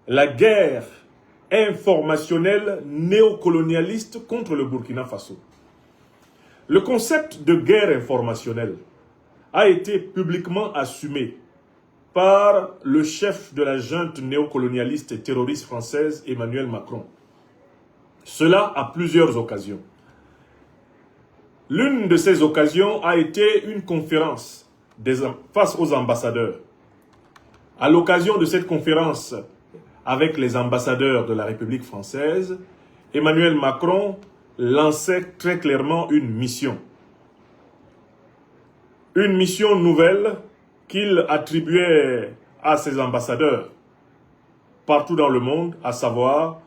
la guerre informationnelle néocolonialiste contre le Burkina Faso. Le concept de guerre informationnelle a été publiquement assumé par le chef de la junte néocolonialiste et terroriste française, Emmanuel Macron. Cela à plusieurs occasions. L'une de ces occasions a été une conférence face aux ambassadeurs. À l'occasion de cette conférence avec les ambassadeurs de la République française, Emmanuel Macron lançait très clairement une mission. Une mission nouvelle qu'il attribuait à ses ambassadeurs partout dans le monde, à savoir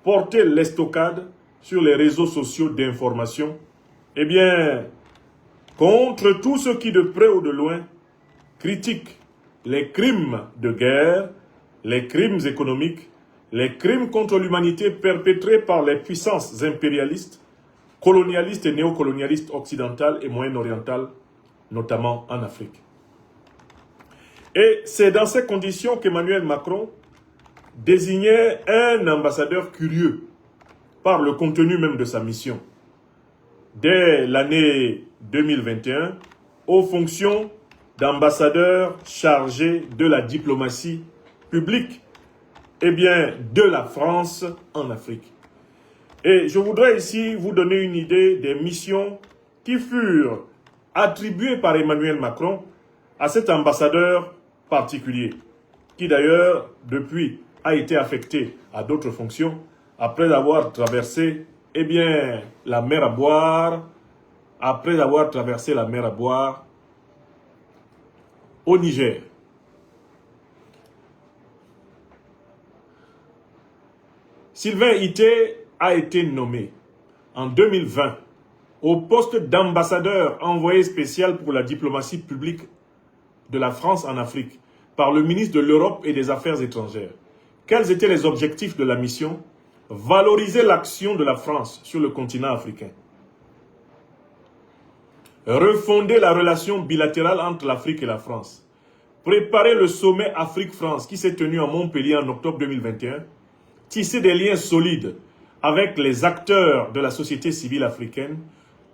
porter l'estocade sur les réseaux sociaux d'information, eh bien, contre tous ceux qui de près ou de loin critiquent les crimes de guerre, les crimes économiques, les crimes contre l'humanité perpétrés par les puissances impérialistes, colonialistes et néocolonialistes occidentales et moyen-orientales, notamment en Afrique. Et c'est dans ces conditions qu'Emmanuel Macron désignait un ambassadeur curieux par le contenu même de sa mission. Dès l'année 2021, aux fonctions d'ambassadeur chargé de la diplomatie publique, eh bien, de la France en Afrique. Et je voudrais ici vous donner une idée des missions qui furent attribuées par Emmanuel Macron à cet ambassadeur particulier, qui d'ailleurs, depuis, a été affecté à d'autres fonctions, après avoir traversé, eh bien, la mer à boire, au Niger. Sylvain Ité a été nommé en 2020 au poste d'ambassadeur envoyé spécial pour la diplomatie publique de la France en Afrique par le ministre de l'Europe et des Affaires étrangères. Quels étaient les objectifs de la mission? Valoriser l'action de la France sur le continent africain. Refonder la relation bilatérale entre l'Afrique et la France. Préparer le sommet Afrique-France qui s'est tenu à Montpellier en octobre 2021. Tisser des liens solides avec les acteurs de la société civile africaine.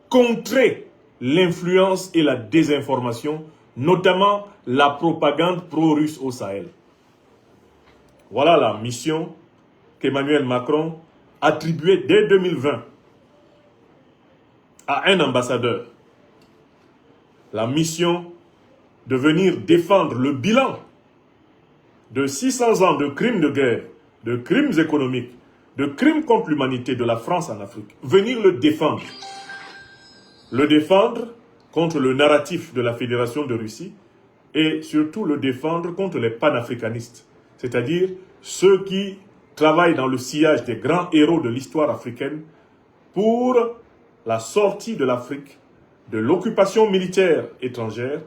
Contrer l'influence et la désinformation, notamment la propagande pro-russe au Sahel. Voilà la mission qu'Emmanuel Macron attribuait dès 2020 à un ambassadeur. La mission de venir défendre le bilan de 600 ans de crimes de guerre, de crimes économiques, de crimes contre l'humanité de la France en Afrique. Venir le défendre. Le défendre contre le narratif de la Fédération de Russie et surtout le défendre contre les panafricanistes, c'est-à-dire ceux qui travaillent dans le sillage des grands héros de l'histoire africaine pour la sortie de l'Afrique de l'occupation militaire étrangère,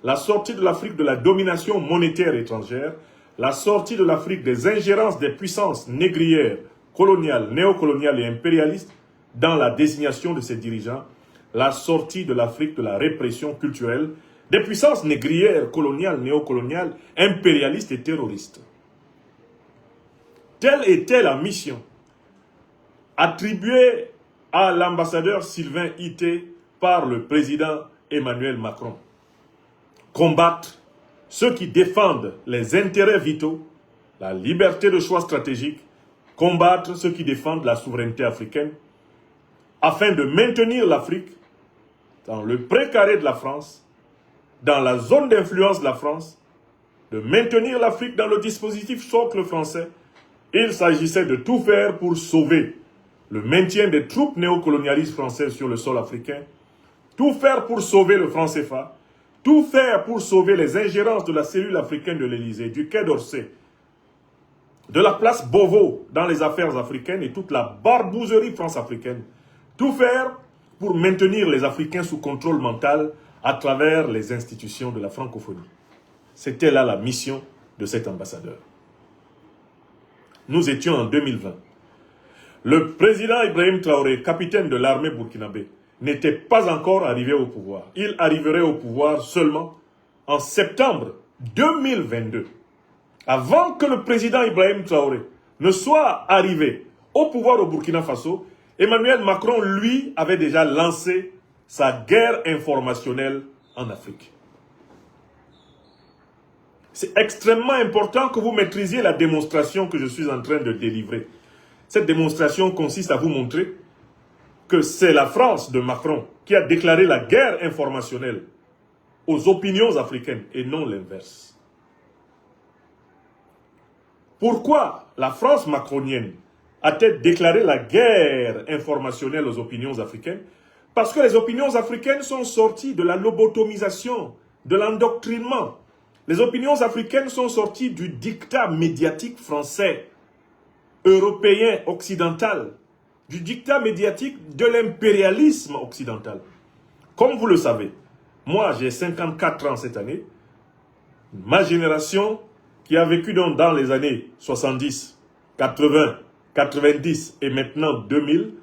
la sortie de l'Afrique de la domination monétaire étrangère, la sortie de l'Afrique des ingérences des puissances négrières, coloniales, néocoloniales et impérialistes dans la désignation de ses dirigeants, la sortie de l'Afrique de la répression culturelle des puissances négrières, coloniales, néocoloniales, impérialistes et terroristes. Telle était la mission attribuée à l'ambassadeur Sylvain Ité par le président Emmanuel Macron. Combattre ceux qui défendent les intérêts vitaux, la liberté de choix stratégique, combattre ceux qui défendent la souveraineté africaine, afin de maintenir l'Afrique dans le précaré de la France, dans la zone d'influence de la France, de maintenir l'Afrique dans le dispositif socle français. Il s'agissait de tout faire pour sauver le maintien des troupes néocolonialistes françaises sur le sol africain, tout faire pour sauver le franc CFA, tout faire pour sauver les ingérences de la cellule africaine de l'Élysée, du Quai d'Orsay, de la place Beauvau dans les affaires africaines et toute la barbouzerie france-africaine. Tout faire pour maintenir les Africains sous contrôle mental à travers les institutions de la francophonie. C'était là la mission de cet ambassadeur. Nous étions en 2020. Le président Ibrahim Traoré, capitaine de l'armée burkinabé, n'était pas encore arrivé au pouvoir. Il arriverait au pouvoir seulement en septembre 2022. Avant que le président Ibrahim Traoré ne soit arrivé au pouvoir au Burkina Faso, Emmanuel Macron, lui, avait déjà lancé sa guerre informationnelle en Afrique. C'est extrêmement important que vous maîtrisiez la démonstration que je suis en train de délivrer. Cette démonstration consiste à vous montrer que c'est la France de Macron qui a déclaré la guerre informationnelle aux opinions africaines et non l'inverse. Pourquoi la France macronienne a-t-elle déclaré la guerre informationnelle aux opinions africaines? Parce que les opinions africaines sont sorties de la lobotomisation, de l'endoctrinement. Les opinions africaines sont sorties du diktat médiatique français, européen, occidental, du diktat médiatique de l'impérialisme occidental. Comme vous le savez, moi j'ai 54 ans cette année, ma génération qui a vécu dans les années 70, 80, 90 et maintenant 2000,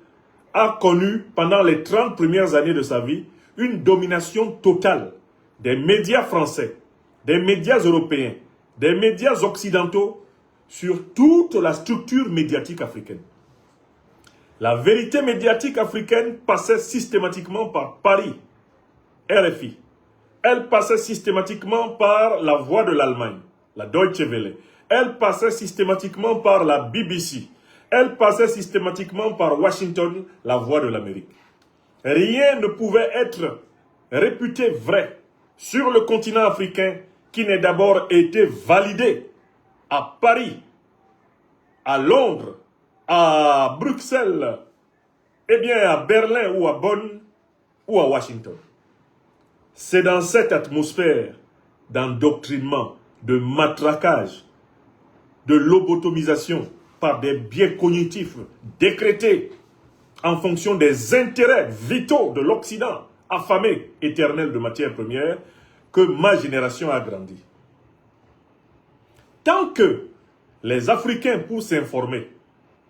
a connu pendant les 30 premières années de sa vie une domination totale des médias français, des médias européens, des médias occidentaux sur toute la structure médiatique africaine. La vérité médiatique africaine passait systématiquement par Paris, RFI. Elle passait systématiquement par la voix de l'Allemagne, la Deutsche Welle. Elle passait systématiquement par la BBC. Elle passait systématiquement par Washington, la voix de l'Amérique. Rien ne pouvait être réputé vrai sur le continent africain qui n'ait d'abord été validé à Paris, à Londres, à Bruxelles, eh bien à Berlin ou à Bonn ou à Washington. C'est dans cette atmosphère d'endoctrinement, de matraquage, de lobotomisation par des biais cognitifs décrétés en fonction des intérêts vitaux de l'Occident, affamé éternel de matières premières, que ma génération a grandi. Tant que les Africains, pour s'informer,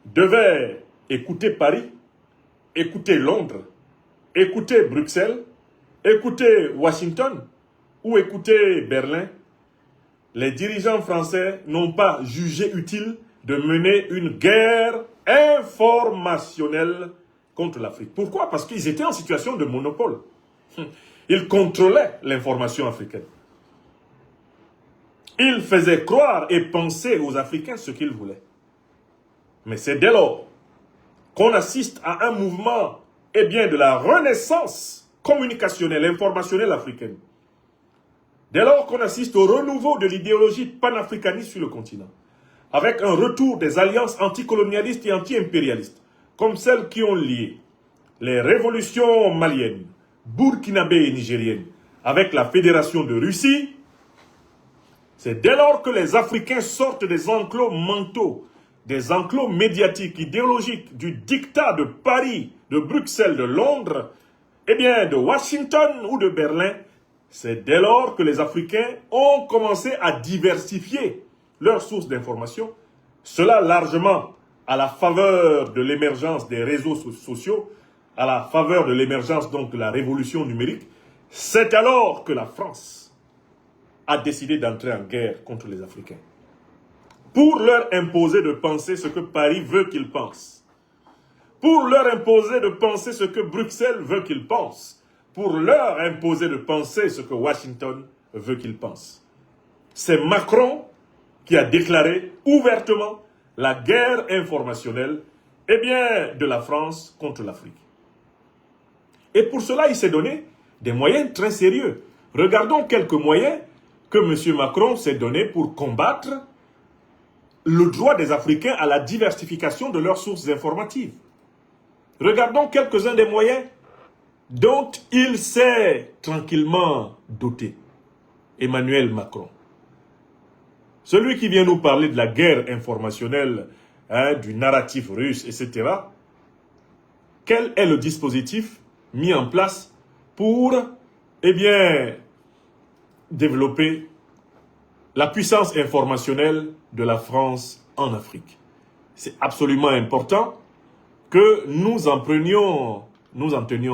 devaient écouter Paris, écouter Londres, écouter Bruxelles, écouter Washington ou écouter Berlin, les dirigeants français n'ont pas jugé utile de mener une guerre informationnelle contre l'Afrique. Pourquoi? Parce qu'ils étaient en situation de monopole. Ils contrôlaient l'information africaine. Ils faisaient croire et penser aux Africains ce qu'ils voulaient. Mais c'est dès lors qu'on assiste à un mouvement de la renaissance communicationnelle, informationnelle africaine. Dès lors qu'on assiste au renouveau de l'idéologie panafricaniste sur le continent, avec un retour des alliances anticolonialistes et anti-impérialistes, comme celles qui ont lié les révolutions maliennes, burkinabé et nigériennes, avec la Fédération de Russie, c'est dès lors que les Africains sortent des enclos mentaux, des enclos médiatiques, idéologiques, du diktat de Paris, de Bruxelles, de Londres, de Washington ou de Berlin. C'est dès lors que les Africains ont commencé à diversifier leurs sources d'information, cela largement à la faveur de l'émergence des réseaux sociaux, à la faveur de l'émergence donc de la révolution numérique. C'est alors que la France a décidé d'entrer en guerre contre les Africains, pour leur imposer de penser ce que Paris veut qu'ils pensent, pour leur imposer de penser ce que Bruxelles veut qu'ils pensent, pour leur imposer de penser ce que Washington veut qu'ils pensent. C'est Macron qui a déclaré ouvertement la guerre informationnelle de la France contre l'Afrique. Et pour cela, il s'est donné des moyens très sérieux. Regardons quelques moyens que M. Macron s'est donné pour combattre le droit des Africains à la diversification de leurs sources informatives. Regardons quelques-uns des moyens dont il s'est tranquillement doté. Emmanuel Macron. Celui qui vient nous parler de la guerre informationnelle, du narratif russe, etc. Quel est le dispositif mis en place pour, développer la puissance informationnelle de la France en Afrique? C'est absolument important que nous en tenions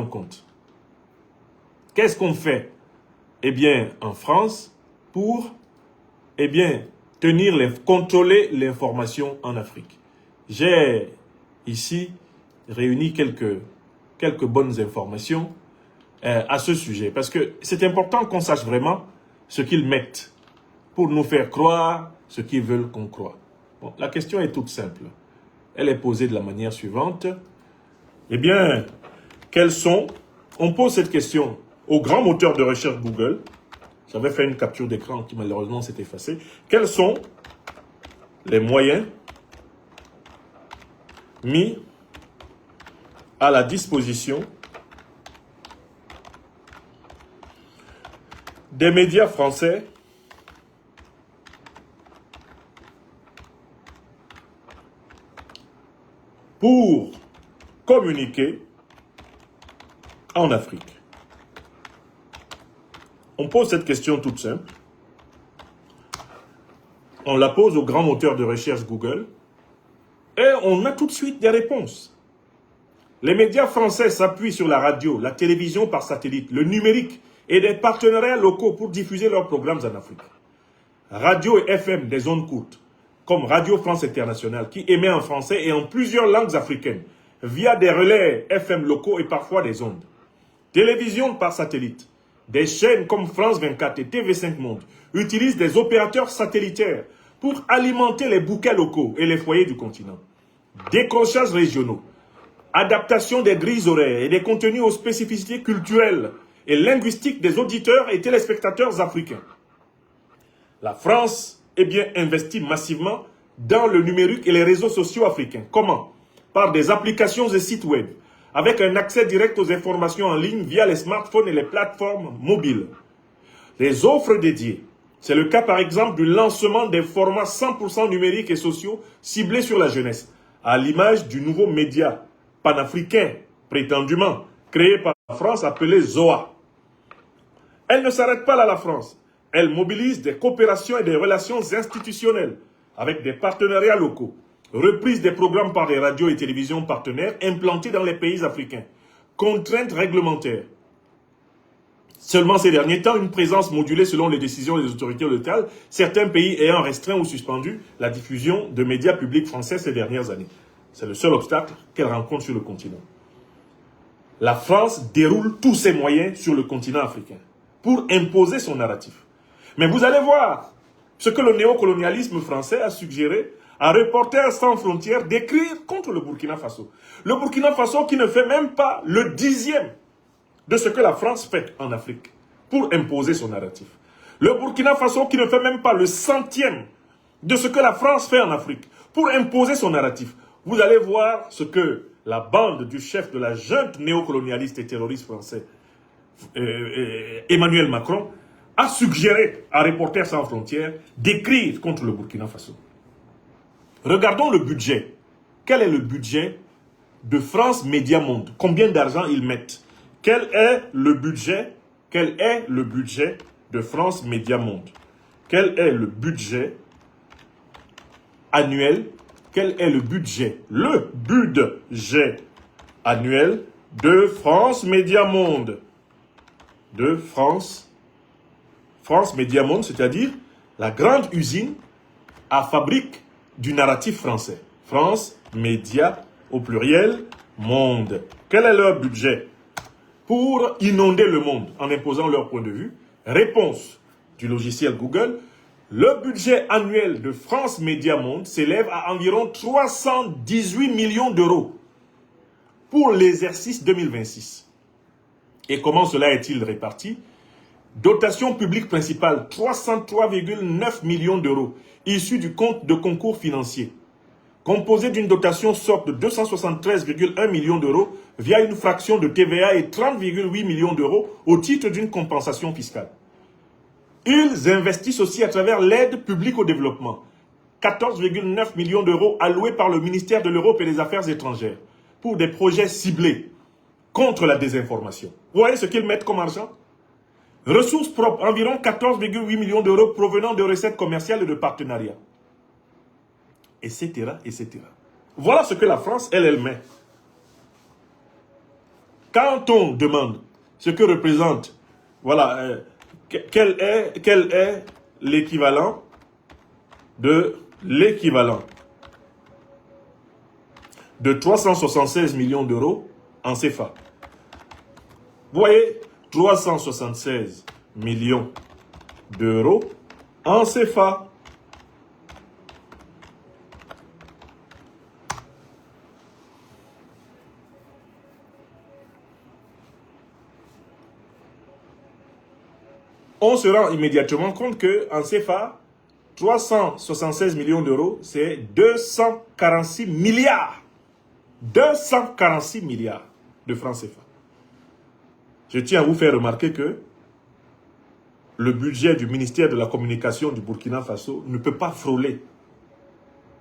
compte. Qu'est-ce qu'on fait, en France pour, contrôler l'information en Afrique. J'ai ici réuni quelques bonnes informations à ce sujet. Parce que c'est important qu'on sache vraiment ce qu'ils mettent pour nous faire croire ce qu'ils veulent qu'on croie. Bon, la question est toute simple. Elle est posée de la manière suivante. Eh bien, on pose cette question au grand moteur de recherche Google. J'avais fait une capture d'écran qui malheureusement s'est effacée. Quels sont les moyens mis à la disposition des médias français pour communiquer en Afrique? On pose cette question toute simple. On la pose au grand moteur de recherche Google et on a tout de suite des réponses. Les médias français s'appuient sur la radio, la télévision par satellite, le numérique et des partenariats locaux pour diffuser leurs programmes en Afrique. Radio et FM des zones courtes, comme Radio France Internationale, qui émet en français et en plusieurs langues africaines, via des relais FM locaux et parfois des ondes. Télévision par satellite. Des chaînes comme France 24 et TV5 Monde utilisent des opérateurs satellitaires pour alimenter les bouquets locaux et les foyers du continent. Décrochages régionaux, adaptation des grilles horaires et des contenus aux spécificités culturelles et linguistiques des auditeurs et téléspectateurs africains. La France est bien investie massivement dans le numérique et les réseaux sociaux africains. Comment? Par des applications et sites web, avec un accès direct aux informations en ligne via les smartphones et les plateformes mobiles. Les offres dédiées. C'est le cas par exemple du lancement des formats 100% numériques et sociaux ciblés sur la jeunesse, à l'image du nouveau média panafricain, prétendument, créé par la France appelé ZOA. Elle ne s'arrête pas là, la France. Elle mobilise des coopérations et des relations institutionnelles avec des partenariats locaux. Reprise des programmes par des radios et télévisions partenaires implantés dans les pays africains. Contraintes réglementaires. Seulement ces derniers temps, une présence modulée selon les décisions des autorités locales, certains pays ayant restreint ou suspendu la diffusion de médias publics français ces dernières années. C'est le seul obstacle qu'elle rencontre sur le continent. La France déroule tous ses moyens sur le continent africain pour imposer son narratif. Mais vous allez voir ce que le néocolonialisme français a suggéré à Reporters sans frontières d'écrire contre le Burkina Faso. Le Burkina Faso qui ne fait même pas le 10e de ce que la France fait en Afrique pour imposer son narratif. Le Burkina Faso qui ne fait même pas le 100e de ce que la France fait en Afrique pour imposer son narratif. Vous allez voir ce que la bande du chef de la junte néocolonialiste et terroriste français, Emmanuel Macron, a suggéré à Reporters sans frontières d'écrire contre le Burkina Faso. Regardons le budget. Quel est le budget de France Média Monde? Combien d'argent ils mettent? Quel est le budget de France Média Monde? Quel est le budget annuel? Quel est le budget annuel de France Média Monde? De France Média Monde, c'est-à-dire la grande usine à fabrique du narratif français. France Média, au pluriel, Monde. Quel est leur budget pour inonder le monde en imposant leur point de vue? Réponse du logiciel Google. Le budget annuel de France Média Monde s'élève à environ 318 millions d'euros pour l'exercice 2026. Et comment cela est-il réparti? Dotation publique principale, 303,9 millions d'euros, issue du compte de concours financier, composée d'une dotation SOC de 273,1 millions d'euros via une fraction de TVA et 30,8 millions d'euros au titre d'une compensation fiscale. Ils investissent aussi à travers l'aide publique au développement, 14,9 millions d'euros alloués par le ministère de l'Europe et des Affaires étrangères pour des projets ciblés contre la désinformation. Vous voyez ce qu'ils mettent comme argent? Ressources propres, environ 14,8 millions d'euros provenant de recettes commerciales et de partenariats. Etc., etc. Voilà ce que la France, elle met. Quand on demande ce que représente, voilà, quel est l'équivalent de l'équivalent de 376 millions d'euros en CFA. Vous voyez, 376 millions d'euros en CFA. On se rend immédiatement compte qu'en CFA, 376 millions d'euros, c'est 246 milliards. 246 milliards de francs CFA. Je tiens à vous faire remarquer que le budget du ministère de la Communication du Burkina Faso ne peut pas frôler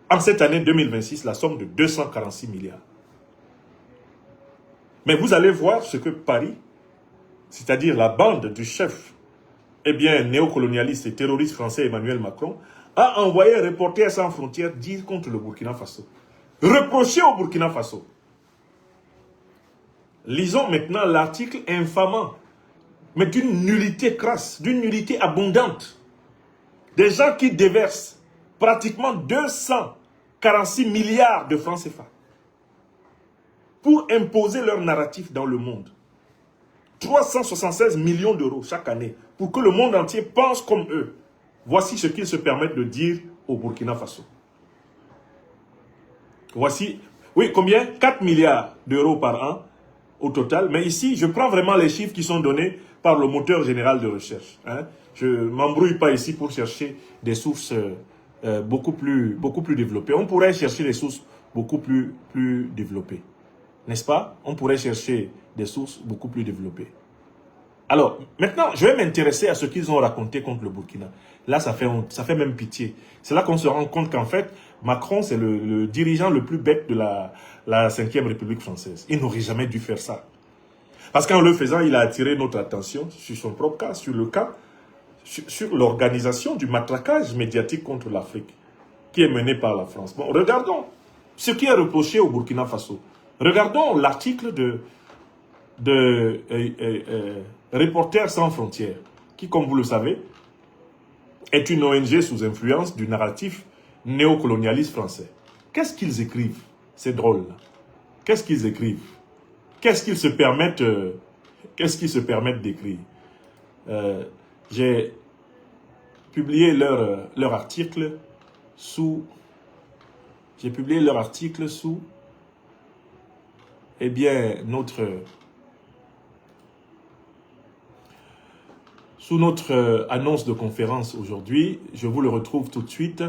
en cette année 2026 la somme de 246 milliards. Mais vous allez voir ce que Paris, c'est-à-dire la bande du chef néocolonialiste et terroriste français Emmanuel Macron, a envoyé Reporters sans frontières dire contre le Burkina Faso. Reprocher au Burkina Faso. Lisons maintenant l'article infamant, mais d'une nullité crasse, d'une nullité abondante. Des gens qui déversent pratiquement 246 milliards de francs CFA pour imposer leur narratif dans le monde. 376 millions d'euros chaque année pour que le monde entier pense comme eux. Voici ce qu'ils se permettent de dire au Burkina Faso. Voici, oui, combien? 4 milliards d'euros par an au total. Mais ici, je prends vraiment les chiffres qui sont donnés par le moteur général de recherche. Je ne m'embrouille pas ici pour chercher des sources beaucoup plus développées. On pourrait chercher des sources beaucoup plus développées. N'est-ce pas? On pourrait chercher des sources beaucoup plus développées. Alors, maintenant, je vais m'intéresser à ce qu'ils ont raconté contre le Burkina. Là, ça fait même pitié. C'est là qu'on se rend compte qu'en fait, Macron, c'est le dirigeant le plus bête de la 5e République française. Il n'aurait jamais dû faire ça. Parce qu'en le faisant, il a attiré notre attention sur son propre cas, sur le cas, sur l'organisation du matraquage médiatique contre l'Afrique, qui est mené par la France. Bon, regardons ce qui est reproché au Burkina Faso. Regardons l'article de Reporters sans frontières, qui, comme vous le savez, est une ONG sous influence du narratif néocolonialiste français. Qu'est-ce qu'ils écrivent, ces drôles? Qu'est-ce qu'ils écrivent? Qu'est-ce qu'ils se permettent d'écrire? J'ai publié leur article sous notre annonce de conférence aujourd'hui. Je vous le retrouve tout de suite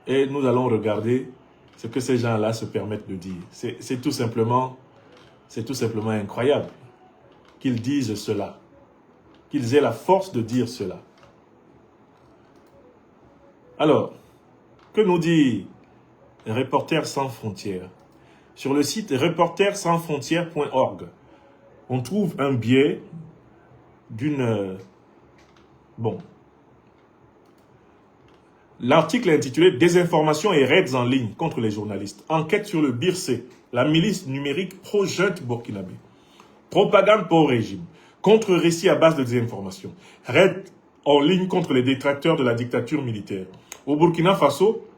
et nous allons regarder ce que ces gens-là se permettent de dire. C'est tout simplement incroyable qu'ils disent cela, qu'ils aient la force de dire cela. Alors, que nous dit Reporters sans frontières? Sur le site reportersansfrontières.org, on trouve un biais l'article est intitulé « Désinformation et raids en ligne contre les journalistes. Enquête sur le BIRC, la milice numérique pro-junte burkinabé. Propagande pro-régime. Contre-récit à base de désinformation. Raids en ligne contre les détracteurs de la dictature militaire. Au Burkina Faso,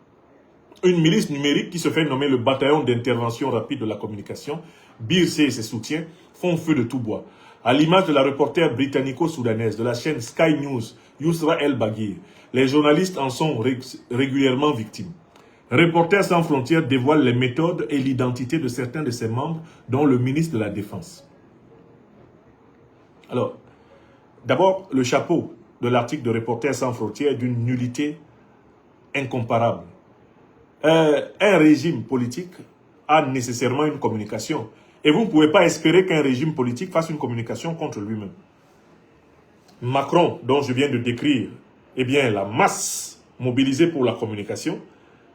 une milice numérique qui se fait nommer le bataillon d'intervention rapide de la communication, BIRC et ses soutiens, font feu de tout bois. À l'image de la reporter britannico-soudanaise de la chaîne Sky News, Yousra El Baghir, les journalistes en sont régulièrement victimes. Reporters sans frontières dévoile les méthodes et l'identité de certains de ses membres, dont le ministre de la Défense. Alors, d'abord, le chapeau de l'article de Reporters sans frontières est d'une nullité incomparable. Un régime politique a nécessairement une communication. Et vous ne pouvez pas espérer qu'un régime politique fasse une communication contre lui-même. Macron, dont je viens de décrire, la masse mobilisée pour la communication,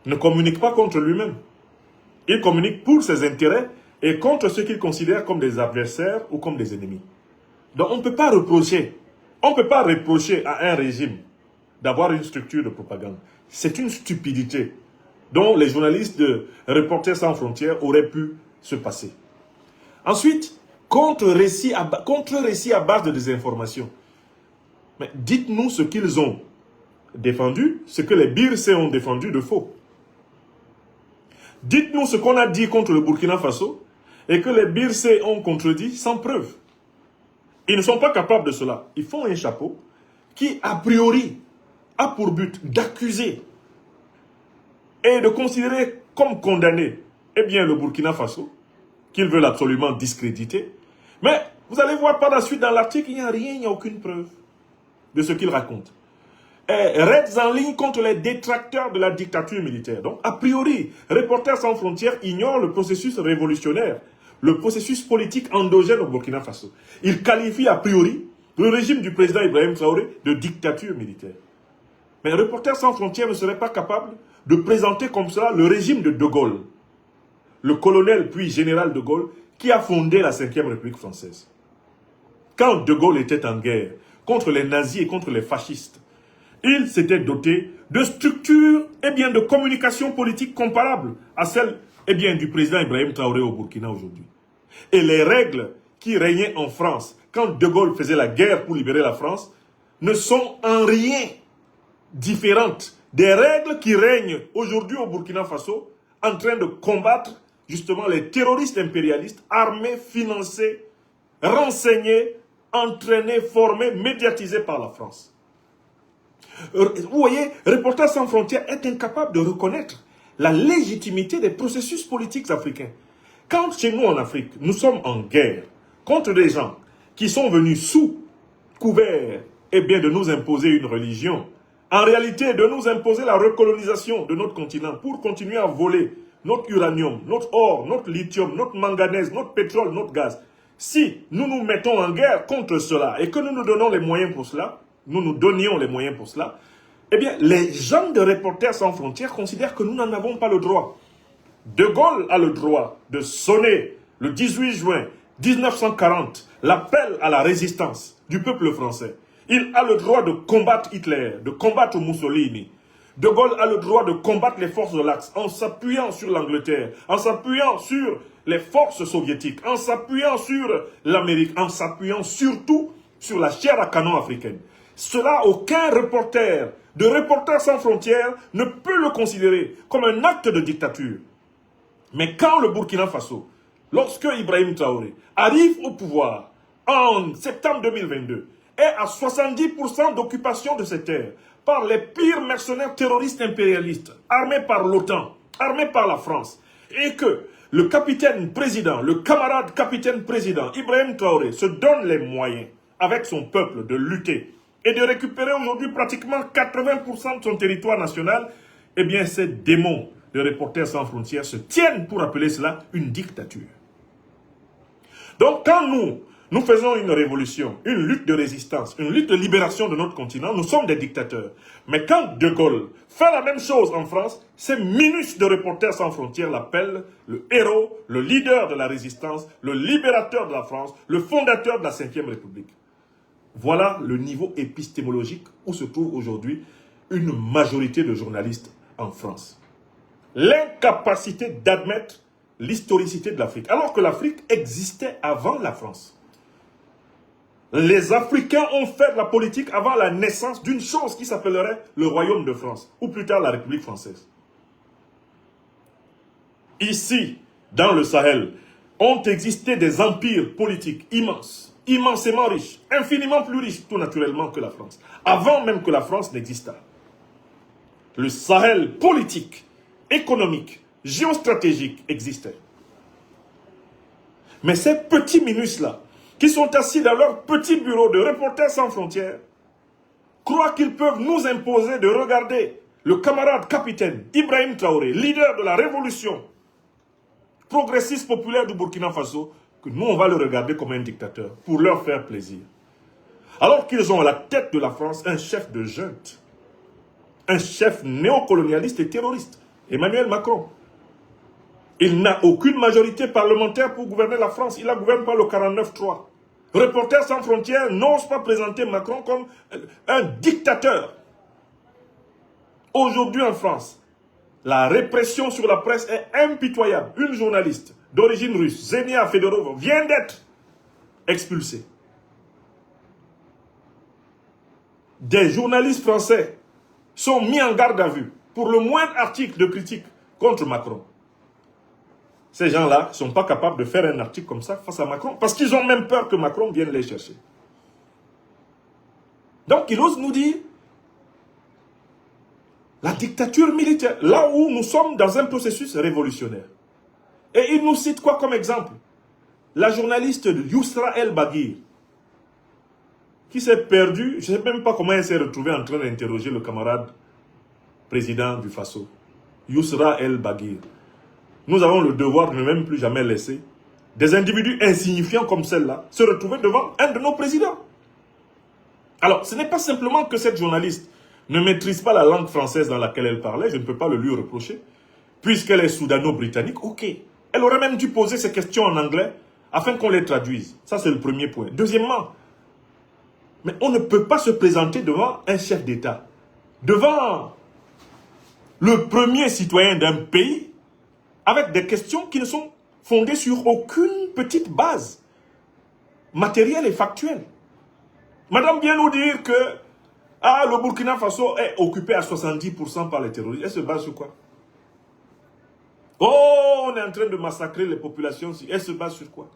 ne communique pas contre lui-même. Il communique pour ses intérêts et contre ceux qu'il considère comme des adversaires ou comme des ennemis. Donc on ne peut pas reprocher à un régime d'avoir une structure de propagande. C'est une stupidité dont les journalistes de Reporters sans frontières auraient pu se passer. Ensuite, contre-récit à base de désinformation. Mais dites-nous ce qu'ils ont défendu ce que les Bircé ont défendu de faux. Dites-nous ce qu'on a dit contre le Burkina Faso et que les Bircé ont contredit sans preuve. Ils ne sont pas capables de cela. Ils font un chapeau qui, a priori, a pour but d'accuser et de considérer comme condamné, eh bien, le Burkina Faso, qu'ils veulent absolument discréditer. Mais vous allez voir par la suite dans l'article, il n'y a rien, il n'y a aucune preuve de ce qu'ils racontent. Raids en ligne contre les détracteurs de la dictature militaire. Donc, a priori, Reporters sans frontières ignore le processus révolutionnaire, le processus politique endogène au Burkina Faso. Il qualifie a priori le régime du président Ibrahim Traoré de dictature militaire. Mais Reporters sans frontières ne serait pas capable de présenter comme cela le régime de De Gaulle, le colonel puis général de Gaulle, qui a fondé la 5e République française. Quand De Gaulle était en guerre contre les nazis et contre les fascistes, il s'était doté de structures et bien de communication politique comparables à celles du président Ibrahim Traoré au Burkina aujourd'hui. Et les règles qui régnaient en France quand De Gaulle faisait la guerre pour libérer la France ne sont en rien différentes des règles qui règnent aujourd'hui au Burkina Faso en train de combattre justement les terroristes impérialistes armés, financés, renseignés, entraînés, formés, médiatisés par la France. Vous voyez, Reporters sans frontières est incapable de reconnaître la légitimité des processus politiques africains. Quand chez nous en Afrique, nous sommes en guerre contre des gens qui sont venus sous couvert de nous imposer une religion, en réalité de nous imposer la recolonisation de notre continent pour continuer à voler notre uranium, notre or, notre lithium, notre manganèse, notre pétrole, notre gaz. Si nous nous mettons en guerre contre cela et que nous nous donnons les moyens pour cela, nous nous donnions les moyens pour cela, eh bien, les gens de Reporters sans frontières considèrent que nous n'en avons pas le droit. De Gaulle a le droit de sonner le 18 juin 1940 l'appel à la résistance du peuple français. Il a le droit de combattre Hitler, de combattre Mussolini. De Gaulle a le droit de combattre les forces de l'Axe en s'appuyant sur l'Angleterre, en s'appuyant sur les forces soviétiques, en s'appuyant sur l'Amérique, en s'appuyant surtout sur la chair à canon africaine. Cela, aucun reporter de Reporters sans frontières ne peut le considérer comme un acte de dictature. Mais quand le Burkina Faso, lorsque Ibrahim Traoré arrive au pouvoir en septembre 2022, est à 70% d'occupation de ces terres par les pires mercenaires terroristes impérialistes, armés par l'OTAN, armés par la France, et que le capitaine président, le camarade capitaine président, Ibrahim Traoré, se donne les moyens, avec son peuple, de lutter et de récupérer aujourd'hui pratiquement 80% de son territoire national, eh bien ces démons de Reporters sans frontières se tiennent pour appeler cela une dictature. Donc quand nous faisons une révolution, une lutte de résistance, une lutte de libération de notre continent, nous sommes des dictateurs. Mais quand De Gaulle fait la même chose en France, ces minus de Reporters sans frontières l'appellent le héros, le leader de la résistance, le libérateur de la France, le fondateur de la 5e République. Voilà le niveau épistémologique où se trouve aujourd'hui une majorité de journalistes en France. L'incapacité d'admettre l'historicité de l'Afrique, alors que l'Afrique existait avant la France. Les Africains ont fait de la politique avant la naissance d'une chose qui s'appellerait le Royaume de France, ou plus tard la République française. Ici, dans le Sahel, ont existé des empires politiques immenses, immensément riches, infiniment plus riches tout naturellement que la France, avant même que la France n'existât. Le Sahel politique, économique, géostratégique existait. Mais ces petits minus-là, qui sont assis dans leur petit bureau de Reporters sans frontières, croient qu'ils peuvent nous imposer de regarder le camarade capitaine Ibrahim Traoré, leader de la révolution progressiste populaire du Burkina Faso, que nous on va le regarder comme un dictateur, pour leur faire plaisir. Alors qu'ils ont à la tête de la France un chef de junte, un chef néocolonialiste et terroriste, Emmanuel Macron. Il n'a aucune majorité parlementaire pour gouverner la France. Il la gouverne par le 49-3. Reporters sans frontières n'ose pas présenter Macron comme un dictateur. Aujourd'hui en France, la répression sur la presse est impitoyable. Une journaliste d'origine russe, Zenia Fedorova, vient d'être expulsée. Des journalistes français sont mis en garde à vue pour le moindre article de critique contre Macron. Ces gens-là ne sont pas capables de faire un article comme ça face à Macron parce qu'ils ont même peur que Macron vienne les chercher. Donc, il ose nous dire la dictature militaire, là où nous sommes dans un processus révolutionnaire. Et il nous cite quoi comme exemple? La journaliste Yousra El Baghir, qui s'est perdue, je ne sais même pas comment elle s'est retrouvée en train d'interroger le camarade président du Faso, Yousra El Baghir. Nous avons le devoir de ne même plus jamais laisser des individus insignifiants comme celle-là se retrouver devant un de nos présidents. Alors, ce n'est pas simplement que cette journaliste ne maîtrise pas la langue française dans laquelle elle parlait, je ne peux pas le lui reprocher, puisqu'elle est soudano-britannique, ok. Elle aurait même dû poser ces questions en anglais afin qu'on les traduise. Ça, c'est le premier point. Deuxièmement, mais on ne peut pas se présenter devant un chef d'État, devant le premier citoyen d'un pays, avec des questions qui ne sont fondées sur aucune petite base matérielle et factuelle. Madame vient nous dire que le Burkina Faso est occupé à 70% par les terroristes. Elle se base sur quoi? Oh, on est en train de massacrer les populations. Elle se base sur quoi?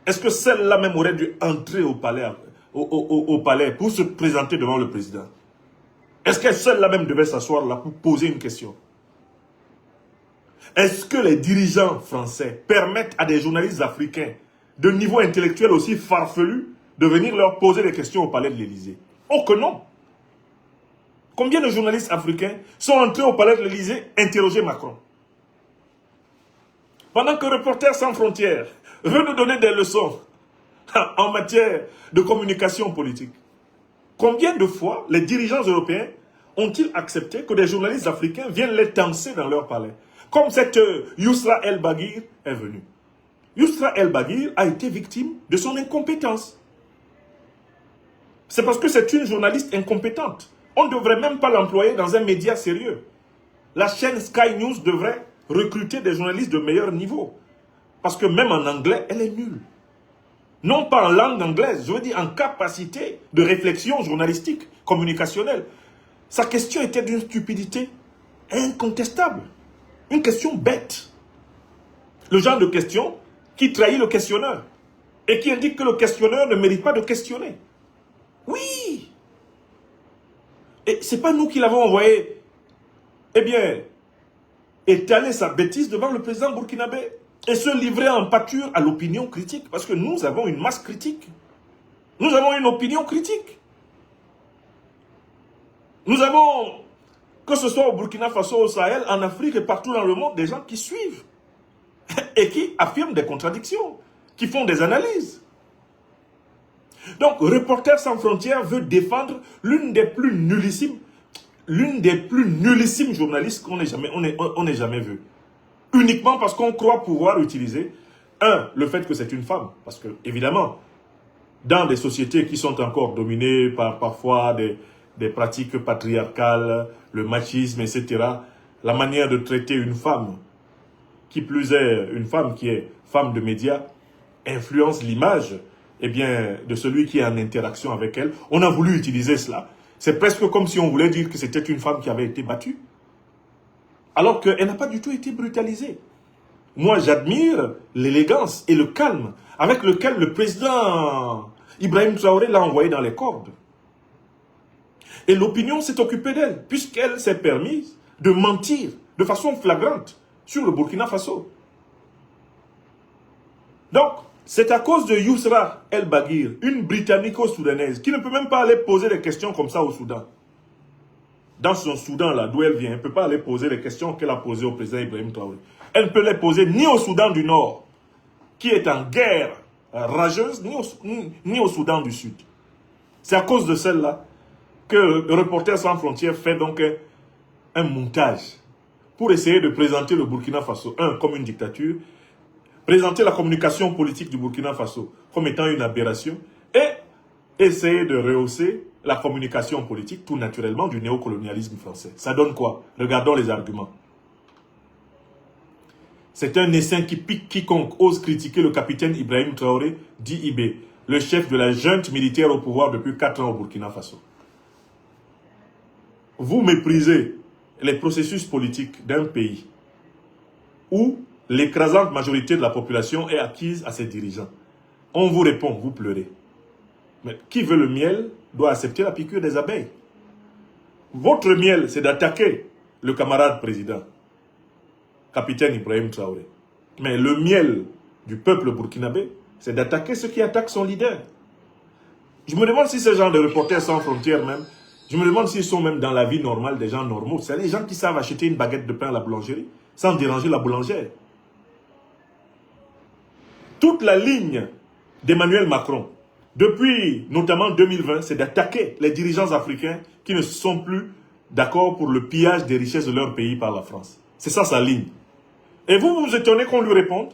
Est-ce que celle-là même aurait dû entrer au palais, au palais pour se présenter devant le président? Est-ce que celle-là même devait s'asseoir là pour poser une question? Est-ce que les dirigeants français permettent à des journalistes africains de niveau intellectuel aussi farfelu de venir leur poser des questions au palais de l'Élysée? Oh que non! Combien de journalistes africains sont entrés au palais de l'Élysée interroger Macron? Pendant que Reporters sans frontières veut nous donner des leçons en matière de communication politique. Combien de fois les dirigeants européens ont-ils accepté que des journalistes africains viennent les tancer dans leur palais? Comme cette Yousra El Baghir est venue. Yousra El Baghir a été victime de son incompétence. C'est parce que c'est une journaliste incompétente. On ne devrait même pas l'employer dans un média sérieux. La chaîne Sky News devrait recruter des journalistes de meilleur niveau. Parce que même en anglais, elle est nulle. Non pas en langue anglaise, je veux dire en capacité de réflexion journalistique, communicationnelle. Sa question était d'une stupidité incontestable. Une question bête. Le genre de question qui trahit le questionneur. Et qui indique que le questionneur ne mérite pas de questionner. Oui. Et ce n'est pas nous qui l'avons envoyé. Eh bien, étaler sa bêtise devant le président burkinabé et se livrer en pâture à l'opinion critique. Parce que nous avons une masse critique. Nous avons une opinion critique. Nous avons, que ce soit au Burkina Faso, au Sahel, en Afrique et partout dans le monde, des gens qui suivent et qui affirment des contradictions, qui font des analyses. Donc, Reporters sans frontières veut défendre l'une des plus nullissimes journalistes qu'on ait jamais vu. Uniquement parce qu'on croit pouvoir utiliser, le fait que c'est une femme. Parce que, évidemment, dans des sociétés qui sont encore dominées par parfois des pratiques patriarcales, le machisme, etc., la manière de traiter une femme, qui plus est une femme qui est femme de médias, influence l'image de celui qui est en interaction avec elle. On a voulu utiliser cela. C'est presque comme si on voulait dire que c'était une femme qui avait été battue. Alors qu'elle n'a pas du tout été brutalisée. Moi, j'admire l'élégance et le calme avec lequel le président Ibrahim Traoré l'a envoyé dans les cordes. Et l'opinion s'est occupée d'elle, puisqu'elle s'est permise de mentir de façon flagrante sur le Burkina Faso. Donc, c'est à cause de Yousra El Baghir, une Britannico-soudanaise, qui ne peut même pas aller poser des questions comme ça au Soudan. Dans son Soudan, là, d'où elle vient, elle ne peut pas aller poser les questions qu'elle a posées au président Ibrahim Traoré. Elle ne peut les poser ni au Soudan du Nord, qui est en guerre rageuse, ni au Soudan du Sud. C'est à cause de celle-là que Reporters sans frontières fait donc un montage pour essayer de présenter le Burkina Faso, comme une dictature, présenter la communication politique du Burkina Faso comme étant une aberration et essayer de rehausser la communication politique tout naturellement du néocolonialisme français. Ça donne quoi? Regardons les arguments. C'est un essaim qui pique quiconque ose critiquer le capitaine Ibrahim Traoré, dit IB, le chef de la junte militaire au pouvoir depuis 4 ans au Burkina Faso. vous méprisez les processus politiques d'un pays où l'écrasante majorité de la population est acquise à ses dirigeants. On vous répond, vous pleurez. Mais qui veut le miel doit accepter la piqûre des abeilles. Votre miel, c'est d'attaquer le camarade président, capitaine Ibrahim Traoré. Mais le miel du peuple burkinabé, c'est d'attaquer ceux qui attaquent son leader. Je me demande si ces gens de Reporters sans frontières même, je me demande s'ils sont même dans la vie normale des gens normaux. C'est les gens qui savent acheter une baguette de pain à la boulangerie sans déranger la boulangère. Toute la ligne d'Emmanuel Macron, depuis notamment 2020, c'est d'attaquer les dirigeants africains qui ne sont plus d'accord pour le pillage des richesses de leur pays par la France. C'est ça sa ligne. Et vous vous étonnez qu'on lui réponde?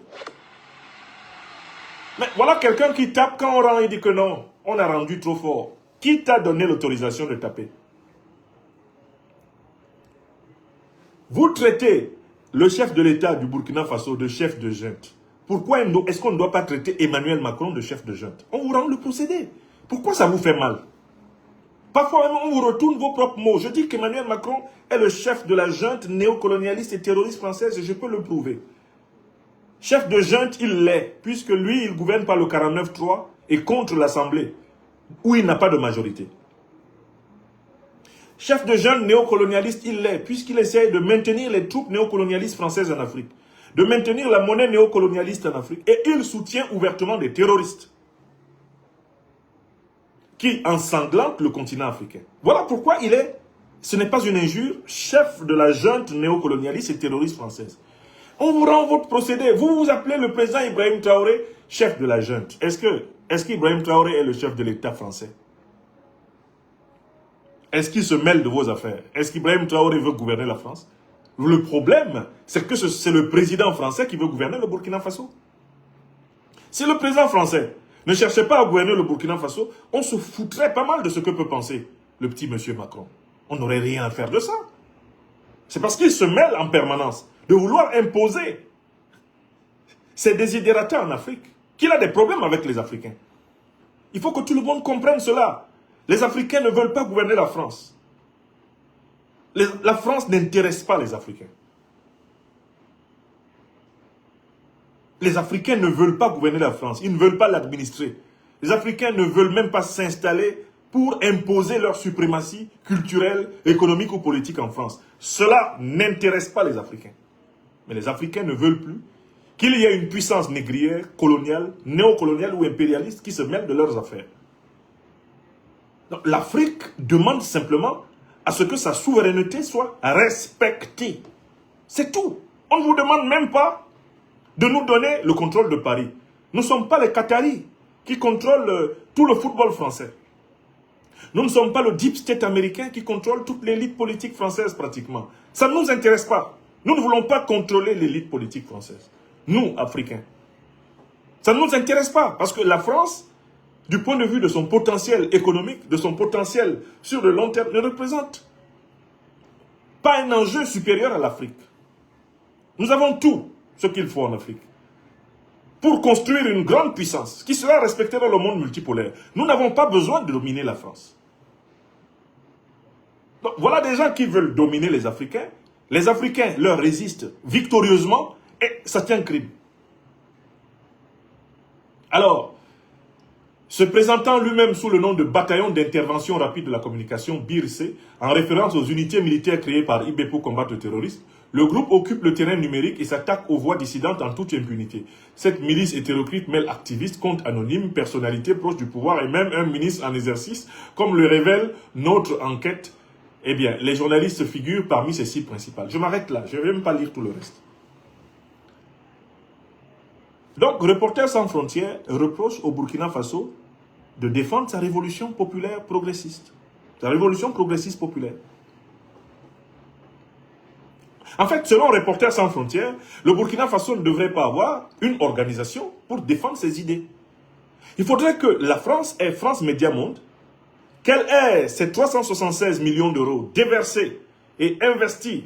Mais voilà quelqu'un qui tape quand on rend et dit que non, on a rendu trop fort. Qui t'a donné l'autorisation de taper? Vous traitez le chef de l'État du Burkina Faso de chef de junte. Pourquoi est-ce qu'on ne doit pas traiter Emmanuel Macron de chef de junte? On vous rend le procédé. Pourquoi ça vous fait mal? Parfois même, on vous retourne vos propres mots. Je dis qu'Emmanuel Macron est le chef de la junte néocolonialiste et terroriste française et je peux le prouver. Chef de junte, il l'est, puisque lui, il gouverne par le 49-3 et contre l'Assemblée, où il n'a pas de majorité. Chef de junte néocolonialiste, il l'est, puisqu'il essaie de maintenir les troupes néocolonialistes françaises en Afrique, de maintenir la monnaie néocolonialiste en Afrique, et il soutient ouvertement des terroristes qui ensanglantent le continent africain. Voilà pourquoi il est, ce n'est pas une injure, chef de la junte néocolonialiste et terroriste française. On vous rend votre procédé. Vous vous appelez le président Ibrahim Traoré, chef de la junte. Est-ce qu'Ibrahim Traoré est le chef de l'État français? Est-ce qu'il se mêle de vos affaires? Est-ce qu'Ibrahim Traoré veut gouverner la France? Le problème, c'est que c'est le président français qui veut gouverner le Burkina Faso. Si le président français ne cherchait pas à gouverner le Burkina Faso, on se foutrait pas mal de ce que peut penser le petit monsieur Macron. On n'aurait rien à faire de ça. C'est parce qu'il se mêle en permanence de vouloir imposer ses désidératas en Afrique, qu'il a des problèmes avec les Africains. Il faut que tout le monde comprenne cela. Les Africains ne veulent pas gouverner la France. La France n'intéresse pas les Africains. Les Africains ne veulent pas gouverner la France. Ils ne veulent pas l'administrer. Les Africains ne veulent même pas s'installer pour imposer leur suprématie culturelle, économique ou politique en France. Cela n'intéresse pas les Africains. Mais les Africains ne veulent plus qu'il y ait une puissance négrière, coloniale, néocoloniale ou impérialiste qui se mêle de leurs affaires. L'Afrique demande simplement à ce que sa souveraineté soit respectée. C'est tout. On ne vous demande même pas de nous donner le contrôle de Paris. Nous ne sommes pas les Qataris qui contrôlent tout le football français. Nous ne sommes pas le deep state américain qui contrôle toute l'élite politique française pratiquement. Ça ne nous intéresse pas. Nous ne voulons pas contrôler l'élite politique française. Nous, Africains. Ça ne nous intéresse pas parce que la France, du point de vue de son potentiel économique, de son potentiel sur le long terme, ne représente pas un enjeu supérieur à l'Afrique. Nous avons tout ce qu'il faut en Afrique pour construire une grande puissance qui sera respectée dans le monde multipolaire. Nous n'avons pas besoin de dominer la France. Donc, voilà des gens qui veulent dominer les Africains. Les Africains leur résistent victorieusement et ça tient crime. Alors, se présentant lui-même sous le nom de Bataillon d'intervention rapide de la communication, BIRC, en référence aux unités militaires créées par IB pour combattre le terrorisme, le groupe occupe le terrain numérique et s'attaque aux voix dissidentes en toute impunité. Cette milice hétéroclite mêle activistes, comptes anonymes, personnalités proches du pouvoir et même un ministre en exercice, comme le révèle notre enquête. Eh bien, les journalistes figurent parmi ces 6 principales. Je m'arrête là, je ne vais même pas lire tout le reste. Donc, Reporters sans frontières reproche au Burkina Faso de défendre sa révolution populaire progressiste. Sa révolution progressiste populaire. En fait, selon Reporters sans frontières, le Burkina Faso ne devrait pas avoir une organisation pour défendre ses idées. Il faudrait que la France ait France Média Monde, qu'elle ait ces 376 millions d'euros déversés et investis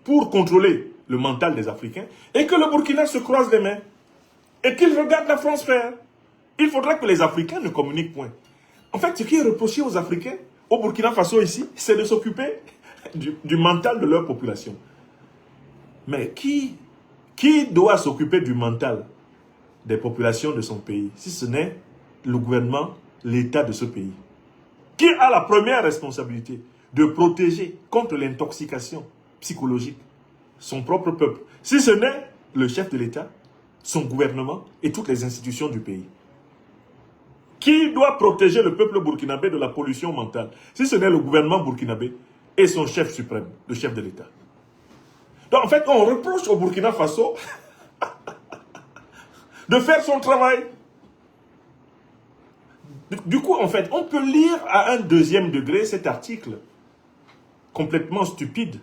pour contrôler le mental des Africains, et que le Burkina se croise les mains, et qu'il regarde la France faire. Il faudrait que les Africains ne communiquent point. En fait, ce qui est reproché aux Africains, au Burkina Faso ici, c'est de s'occuper du mental de leur population. Mais qui doit s'occuper du mental des populations de son pays, si ce n'est le gouvernement, l'État de ce pays? Qui a la première responsabilité de protéger contre l'intoxication psychologique son propre peuple, si ce n'est le chef de l'État, son gouvernement et toutes les institutions du pays? Qui doit protéger le peuple burkinabé de la pollution mentale, si ce n'est le gouvernement burkinabé et son chef suprême, le chef de l'État? Donc en fait, on reproche au Burkina Faso de faire son travail. Du coup, en fait, on peut lire à un deuxième degré cet article complètement stupide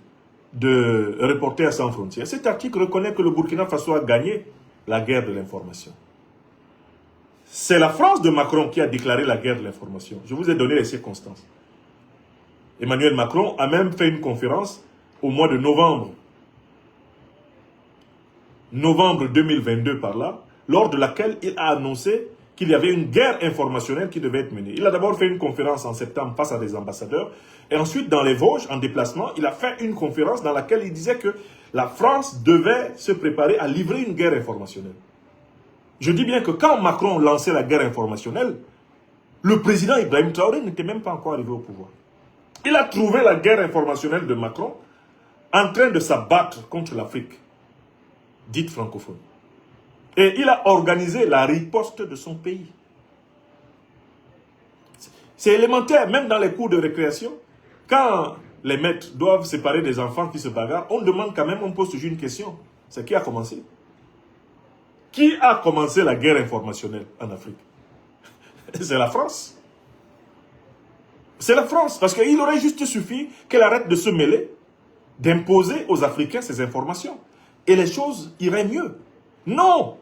de Reporters sans frontières. Cet article reconnaît que le Burkina Faso a gagné la guerre de l'information. C'est la France de Macron qui a déclaré la guerre de l'information. Je vous ai donné les circonstances. Emmanuel Macron a même fait une conférence au mois de novembre 2022 par là, lors de laquelle il a annoncé qu'il y avait une guerre informationnelle qui devait être menée. Il a d'abord fait une conférence en septembre face à des ambassadeurs, et ensuite dans les Vosges, en déplacement, il a fait une conférence dans laquelle il disait que la France devait se préparer à livrer une guerre informationnelle. Je dis bien que quand Macron lançait la guerre informationnelle, le président Ibrahim Traoré n'était même pas encore arrivé au pouvoir. Il a trouvé la guerre informationnelle de Macron en train de s'abattre contre l'Afrique dite francophone. Et il a organisé la riposte de son pays. C'est élémentaire, même dans les cours de récréation. Quand les maîtres doivent séparer des enfants qui se bagarrent, on demande quand même, on pose toujours une question. C'est qui a commencé? Qui a commencé la guerre informationnelle en Afrique? C'est la France. C'est la France, parce qu'il aurait juste suffi qu'elle arrête de se mêler, d'imposer aux Africains ces informations. Et les choses iraient mieux. Non!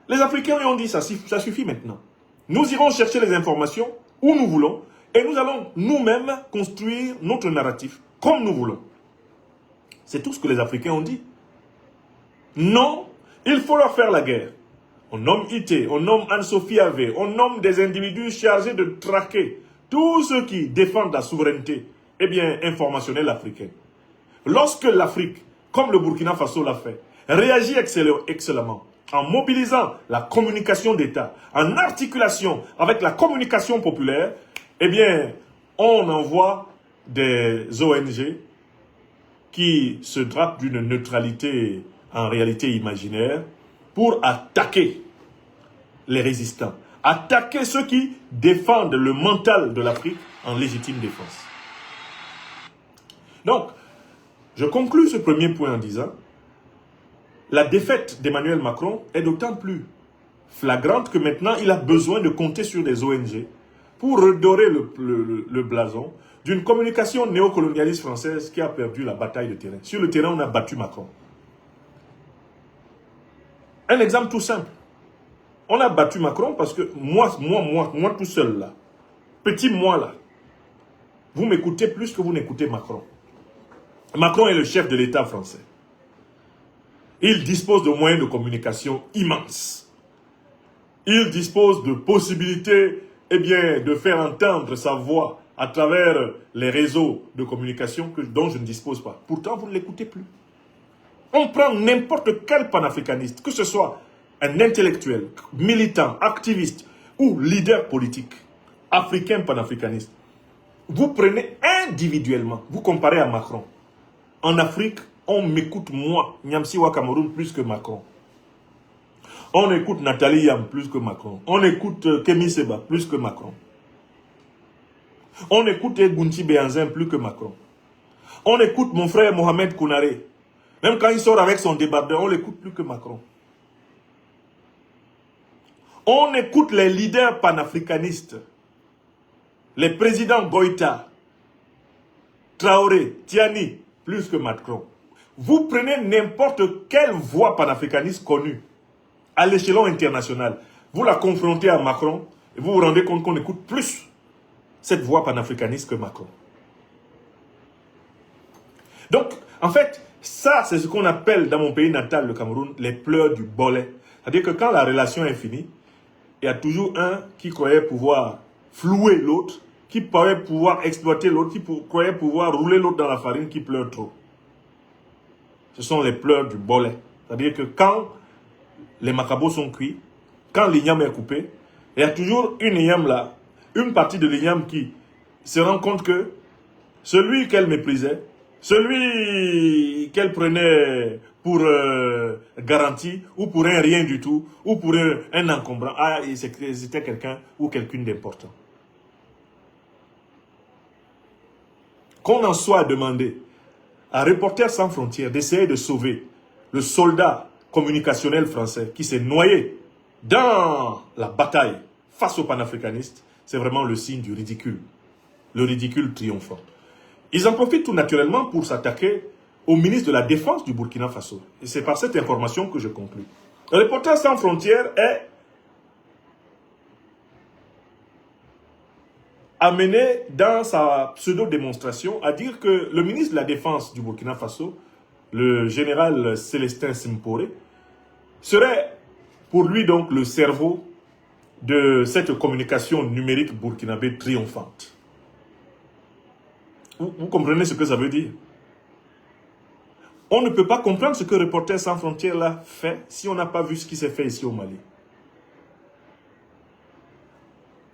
Les Africains lui ont dit, ça suffit maintenant. Nous irons chercher les informations où nous voulons, et nous allons nous-mêmes construire notre narratif comme nous voulons. C'est tout ce que les Africains ont dit. Non, il faut leur faire la guerre. On nomme IT, on nomme Anne-Sophie Ave, on nomme des individus chargés de traquer tous ceux qui défendent la souveraineté, informationnelle africaine. Lorsque l'Afrique, comme le Burkina Faso l'a fait, réagit excellemment, en mobilisant la communication d'État, en articulation avec la communication populaire, on envoie des ONG qui se drapent d'une neutralité en réalité imaginaire pour attaquer les résistants, attaquer ceux qui défendent le mental de l'Afrique en légitime défense. Donc, je conclus ce premier point en disant la défaite d'Emmanuel Macron est d'autant plus flagrante que maintenant il a besoin de compter sur les ONG pour redorer le blason d'une communication néocolonialiste française qui a perdu la bataille de terrain. Sur le terrain, on a battu Macron. Un exemple tout simple. On a battu Macron parce que moi tout seul là, petit moi là, vous m'écoutez plus que vous n'écoutez Macron. Macron est le chef de l'État français. Il dispose de moyens de communication immenses. Il dispose de possibilités, de faire entendre sa voix à travers les réseaux de communication dont je ne dispose pas. Pourtant, vous ne l'écoutez plus. On prend n'importe quel panafricaniste, que ce soit un intellectuel, militant, activiste ou leader politique, africain panafricaniste. Vous prenez individuellement, vous comparez à Macron. En Afrique, on m'écoute moi, Nyamsiwa Cameroun, plus que Macron. On écoute Nathalie Yam plus que Macron. On écoute Kémy Seba plus que Macron. On écoute Gunti Béanzin plus que Macron. On écoute mon frère Mohamed Kounaré. Même quand il sort avec son débardeur, on l'écoute plus que Macron. On écoute les leaders panafricanistes. Les présidents Goïta, Traoré, Tiani, plus que Macron. Vous prenez n'importe quelle voix panafricaniste connue à l'échelon international. Vous la confrontez à Macron et vous vous rendez compte qu'on écoute plus cette voix panafricaniste que Macron. Donc, en fait, ça, c'est ce qu'on appelle dans mon pays natal, le Cameroun, les pleurs du bolet. C'est-à-dire que quand la relation est finie, il y a toujours un qui croyait pouvoir flouer l'autre qui croyait pouvoir exploiter l'autre, qui croyait pouvoir rouler l'autre dans la farine, qui pleure trop. Ce sont les pleurs du bolet. C'est-à-dire que quand les macabos sont cuits, quand l'igname est coupé, il y a toujours une igname là, une partie de l'igname qui se rend compte que celui qu'elle méprisait, celui qu'elle prenait pour garantie, ou pour un rien du tout, ou pour un encombrant, ah, c'était quelqu'un ou quelqu'une d'important. Qu'on en soit demandé à Reporters sans frontières d'essayer de sauver le soldat communicationnel français qui s'est noyé dans la bataille face aux panafricanistes, c'est vraiment le signe du ridicule. Le ridicule triomphant. Ils en profitent tout naturellement pour s'attaquer au ministre de la Défense du Burkina Faso. Et c'est par cette information que je conclus. Reporters sans frontières est amené dans sa pseudo-démonstration à dire que le ministre de la Défense du Burkina Faso, le général Célestin Simporé, serait pour lui donc le cerveau de cette communication numérique burkinabé triomphante. Vous comprenez ce que ça veut dire? On ne peut pas comprendre ce que Reporters sans frontières là fait si on n'a pas vu ce qui s'est fait ici au Mali.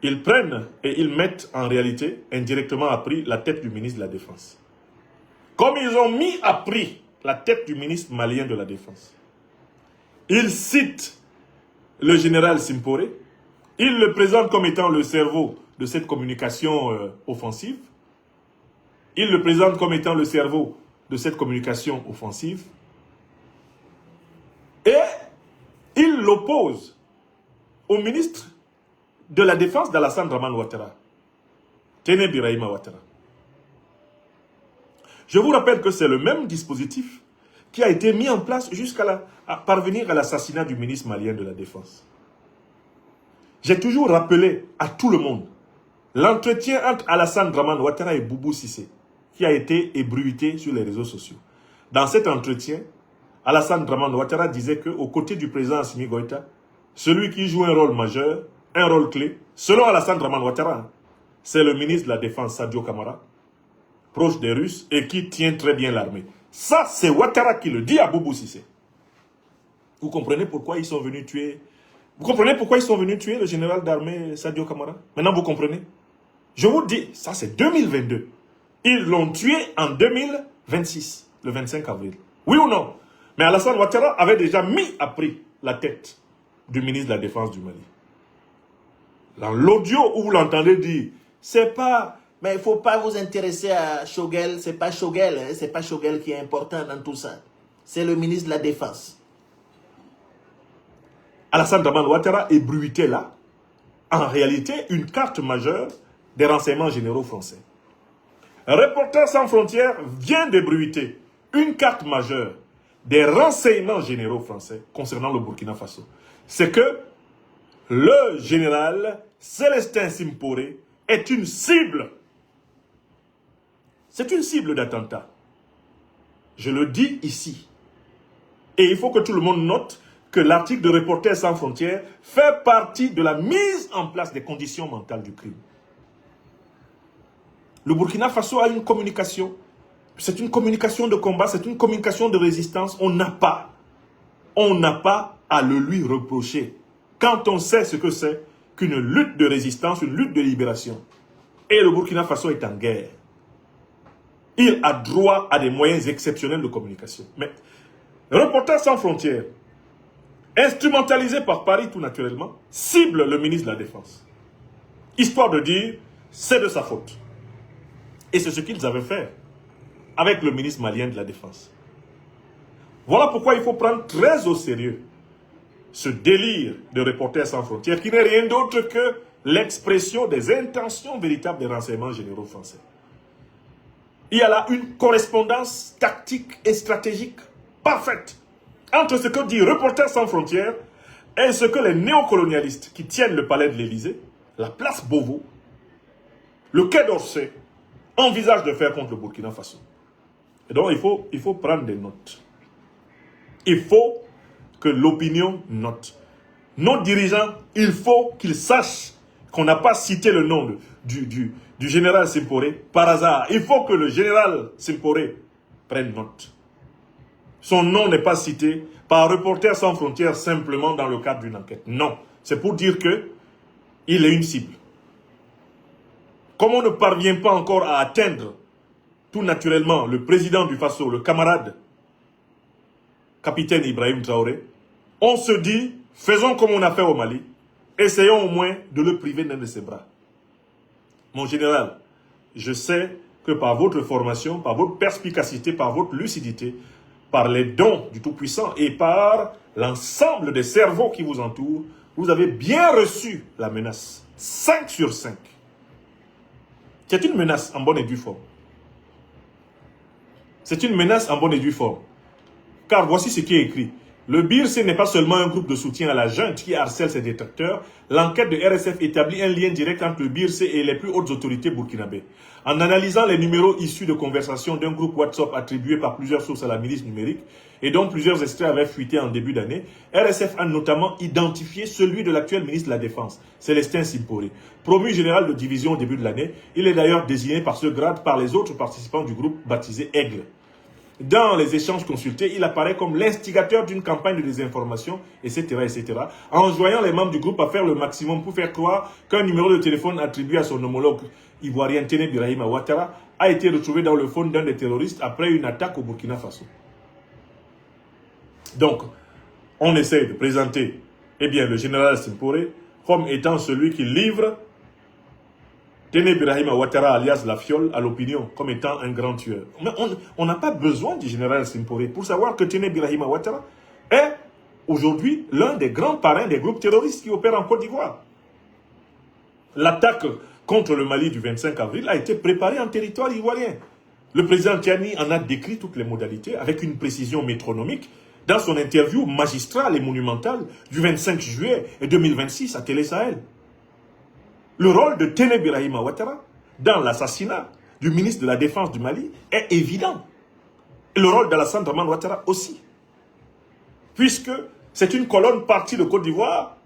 Ils prennent et ils mettent en réalité, indirectement à prix, la tête du ministre de la Défense. Comme ils ont mis à prix la tête du ministre malien de la Défense. Ils citent le général Simporé. Ils le présentent comme étant le cerveau de cette communication offensive. Ils le présentent comme étant le cerveau de cette communication offensive. Et ils l'opposent au ministre de la Défense d'Alassane Dramane Ouattara, Téné Birahima Ouattara. Je vous rappelle que c'est le même dispositif qui a été mis en place jusqu'à parvenir à l'assassinat du ministre malien de la Défense. J'ai toujours rappelé à tout le monde l'entretien entre Alassane Dramane Ouattara et Boubou Cissé, qui a été ébruité sur les réseaux sociaux. Dans cet entretien, Alassane Dramane Ouattara disait qu'aux côtés du président Assimi Goïta, celui qui joue un rôle majeur, un rôle clé, selon Alassane Dramane Ouattara, c'est le ministre de la Défense Sadio Kamara, proche des Russes et qui tient très bien l'armée. Ça, c'est Ouattara qui le dit à Boubou Cissé. Vous comprenez pourquoi ils sont venus tuer... Vous comprenez pourquoi ils sont venus tuer le général d'armée Sadio Kamara? Maintenant, vous comprenez? Je vous dis, ça c'est 2022. Ils l'ont tué en 2026, le 25 avril. Oui ou non? Mais Alassane Ouattara avait déjà mis à prix la tête du ministre de la Défense du Mali. Dans l'audio où vous l'entendez dire, c'est pas... Mais il ne faut pas vous intéresser à Choguel, c'est pas Choguel, hein, c'est pas Choguel qui est important dans tout ça. C'est le ministre de la Défense. Alassane Dramane Ouattara ébruitait là, en réalité, une carte majeure des renseignements généraux français. Reporters sans frontières vient d'ébruiter une carte majeure des renseignements généraux français concernant le Burkina Faso. C'est que le général Célestin Simporé est une cible. C'est une cible d'attentat. Je le dis ici. Et il faut que tout le monde note que l'article de Reporters sans frontières fait partie de la mise en place des conditions mentales du crime. Le Burkina Faso a une communication. C'est une communication de combat, c'est une communication de résistance. On n'a pas à le lui reprocher. Quand on sait ce que c'est qu'une lutte de résistance, une lutte de libération. Et le Burkina Faso est en guerre. Il a droit à des moyens exceptionnels de communication. Mais Reporters sans frontières, instrumentalisé par Paris tout naturellement, cible le ministre de la Défense. Histoire de dire, c'est de sa faute. Et c'est ce qu'ils avaient fait avec le ministre malien de la Défense. Voilà pourquoi il faut prendre très au sérieux ce délire de Reporters sans frontières qui n'est rien d'autre que l'expression des intentions véritables des renseignements généraux français. Il y a là une correspondance tactique et stratégique parfaite entre ce que dit Reporters sans frontières et ce que les néocolonialistes qui tiennent le palais de l'Élysée, la place Beauvau, le quai d'Orsay, envisagent de faire contre le Burkina Faso. Et donc il faut prendre des notes. Il faut que l'opinion note. Nos dirigeants, il faut qu'ils sachent qu'on n'a pas cité le nom du général Simporé par hasard. Il faut que le général Simporé prenne note. Son nom n'est pas cité par Reporters sans frontières simplement dans le cadre d'une enquête. Non, c'est pour dire que il est une cible. Comme on ne parvient pas encore à atteindre tout naturellement le président du Faso, le camarade capitaine Ibrahim Traoré, on se dit, faisons comme on a fait au Mali, essayons au moins de le priver d'un de ses bras. Mon général, je sais que par votre formation, par votre perspicacité, par votre lucidité, par les dons du Tout-Puissant et par l'ensemble des cerveaux qui vous entourent, vous avez bien reçu la menace. 5 sur 5. C'est une menace en bonne et due forme. C'est une menace en bonne et due forme. Car voici ce qui est écrit. Le BIRC n'est pas seulement un groupe de soutien à la junte qui harcèle ses détracteurs. L'enquête de RSF établit un lien direct entre le BIRC et les plus hautes autorités burkinabées. En analysant les numéros issus de conversations d'un groupe WhatsApp attribué par plusieurs sources à la milice numérique et dont plusieurs extraits avaient fuité en début d'année, RSF a notamment identifié celui de l'actuel ministre de la Défense, Célestin Simporé. Promu général de division au début de l'année, il est d'ailleurs désigné par ce grade par les autres participants du groupe baptisé Aigle. Dans les échanges consultés, il apparaît comme l'instigateur d'une campagne de désinformation, etc., etc., enjoignant les membres du groupe à faire le maximum pour faire croire qu'un numéro de téléphone attribué à son homologue ivoirien Téné Birahima Ouattara a été retrouvé dans le phone d'un des terroristes après une attaque au Burkina Faso. Donc, on essaie de présenter le général Simporé comme étant celui qui livre Téné Birahima Ouattara alias La Fiole à l'opinion comme étant un grand tueur. Mais on n'a pas besoin du général Simporé pour savoir que Téné Birahima Ouattara est aujourd'hui l'un des grands parrains des groupes terroristes qui opèrent en Côte d'Ivoire. L'attaque contre le Mali du 25 avril a été préparée en territoire ivoirien. Le président Tiani en a décrit toutes les modalités avec une précision métronomique dans son interview magistrale et monumentale du 25 juillet 2026 à Télé Sahel. Le rôle de Téné Birahima Ouattara dans l'assassinat du ministre de la Défense du Mali est évident. Et le rôle d'Alassane Dramane Ouattara aussi. Puisque c'est une colonne partie de Côte d'Ivoire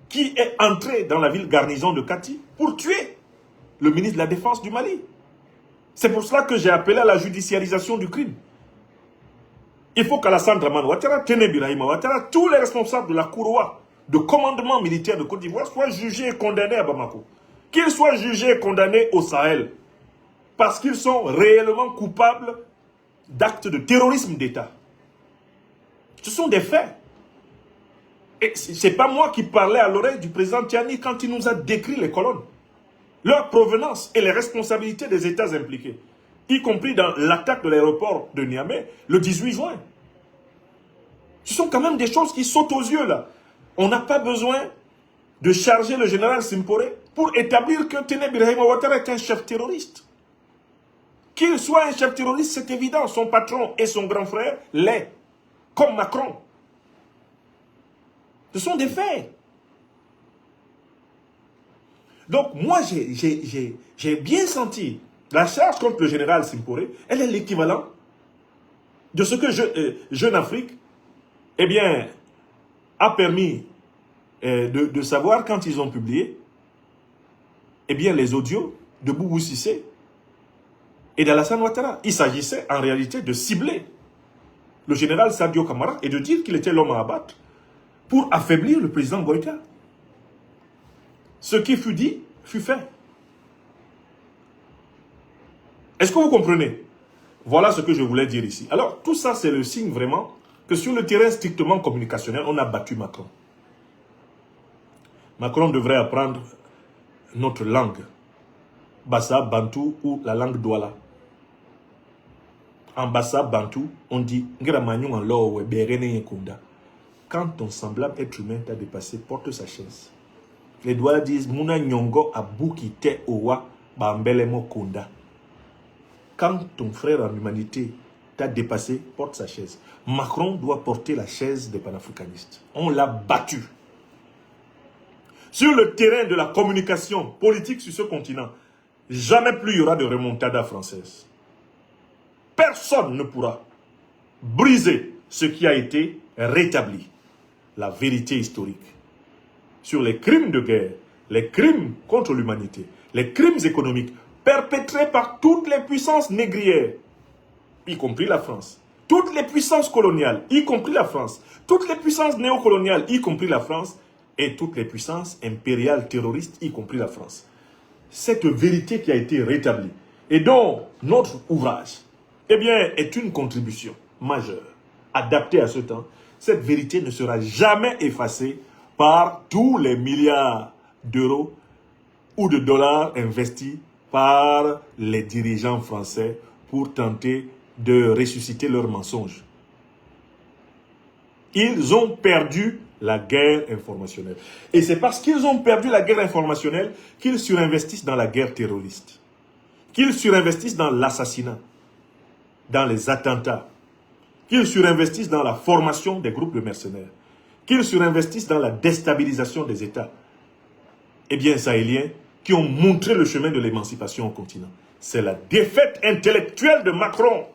qui est entrée dans la ville garnison de Kati pour tuer le ministre de la Défense du Mali. C'est pour cela que j'ai appelé à la judiciarisation du crime. Il faut qu'Alassane Dramane Ouattara, Téné Birahima Ouattara, tous les responsables de la Kouroua, de commandement militaire de Côte d'Ivoire soient jugés et condamnés à Bamako. Qu'ils soient jugés et condamnés au Sahel. Parce qu'ils sont réellement coupables d'actes de terrorisme d'État. Ce sont des faits. Et ce n'est pas moi qui parlais à l'oreille du président Tiani quand il nous a décrit les colonnes. Leur provenance et les responsabilités des États impliqués. Y compris dans l'attaque de l'aéroport de Niamey le 18 juin. Ce sont quand même des choses qui sautent aux yeux là. On n'a pas besoin de charger le général Simporé pour établir que Téné Birahima Ouattara est un chef terroriste. Qu'il soit un chef terroriste, c'est évident. Son patron et son grand frère l'est. Comme Macron. Ce sont des faits. Donc moi, j'ai bien senti la charge contre le général Simporé. Elle est l'équivalent de ce que Jeune Afrique a permis de savoir quand ils ont publié les audios de Boubou Cissé et d'Alassane Ouattara. Il s'agissait en réalité de cibler le général Sadio Kamara et de dire qu'il était l'homme à abattre pour affaiblir le président Goïta. Ce qui fut dit, fut fait. Est-ce que vous comprenez? Voilà ce que je voulais dire ici. Alors, tout ça, c'est le signe vraiment que sur le terrain strictement communicationnel, on a battu Macron. Macron devrait apprendre notre langue, Bassa, Bantou ou la langue Douala. En Bassa, Bantou, on dit quand ton semblable être humain t'a dépassé, porte sa chaise. Les Douala disent Mouna Nyongo Abouki Te Owa Bambelemo Kunda. Quand ton frère en humanité t'a dépassé, porte sa chaise. Macron doit porter la chaise des panafricanistes. On l'a battu. Sur le terrain de la communication politique sur ce continent, jamais plus il y aura de remontada française. Personne ne pourra briser ce qui a été rétabli. La vérité historique sur les crimes de guerre, les crimes contre l'humanité, les crimes économiques perpétrés par toutes les puissances négrières, y compris la France, toutes les puissances coloniales, y compris la France, toutes les puissances néocoloniales, y compris la France, et toutes les puissances impériales terroristes, y compris la France. Cette vérité qui a été rétablie, et dont notre ouvrage, eh bien, est une contribution majeure, adaptée à ce temps, cette vérité ne sera jamais effacée par tous les milliards d'euros ou de dollars investis par les dirigeants français pour tenter de ressusciter leurs mensonges. Ils ont perdu la guerre informationnelle. Et c'est parce qu'ils ont perdu la guerre informationnelle qu'ils surinvestissent dans la guerre terroriste. Qu'ils surinvestissent dans l'assassinat, dans les attentats, qu'ils surinvestissent dans la formation des groupes de mercenaires, qu'ils surinvestissent dans la déstabilisation des États, eh bien, sahéliens, qui ont montré le chemin de l'émancipation au continent. C'est la défaite intellectuelle de Macron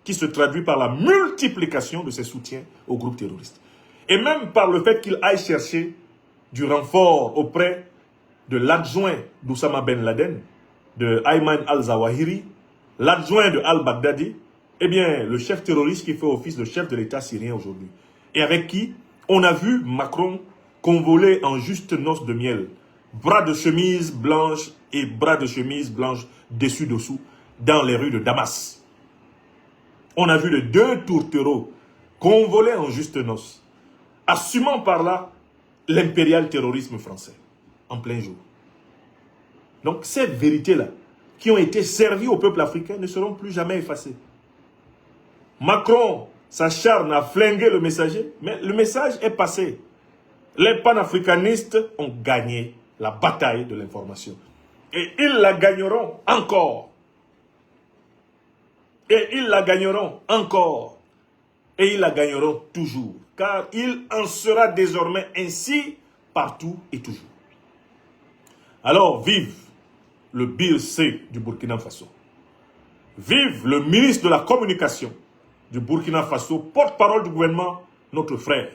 qui se traduit par la multiplication de ses soutiens aux groupes terroristes. Et même par le fait qu'il aille chercher du renfort auprès de l'adjoint d'Oussama Ben Laden, de Ayman al-Zawahiri, l'adjoint de al-Baghdadi, eh bien, le chef terroriste qui fait office de chef de l'État syrien aujourd'hui. Et avec qui on a vu Macron convoler en juste noces de miel, bras de chemise blanche et bras de chemise blanche dessus-dessous, dans les rues de Damas. On a vu les deux tourtereaux convoler en juste noces, assumant par là l'impérial terrorisme français, en plein jour. Donc ces vérités-là, qui ont été servies au peuple africain, ne seront plus jamais effacées. Macron s'acharne à flinguer le messager, mais le message est passé. Les panafricanistes ont gagné la bataille de l'information. Et ils la gagneront encore. Et ils la gagneront encore. Et ils la gagneront toujours. Car il en sera désormais ainsi partout et toujours. Alors vive le Bir C du Burkina Faso. Vive le ministre de la Communication du Burkina Faso, porte-parole du gouvernement, notre frère,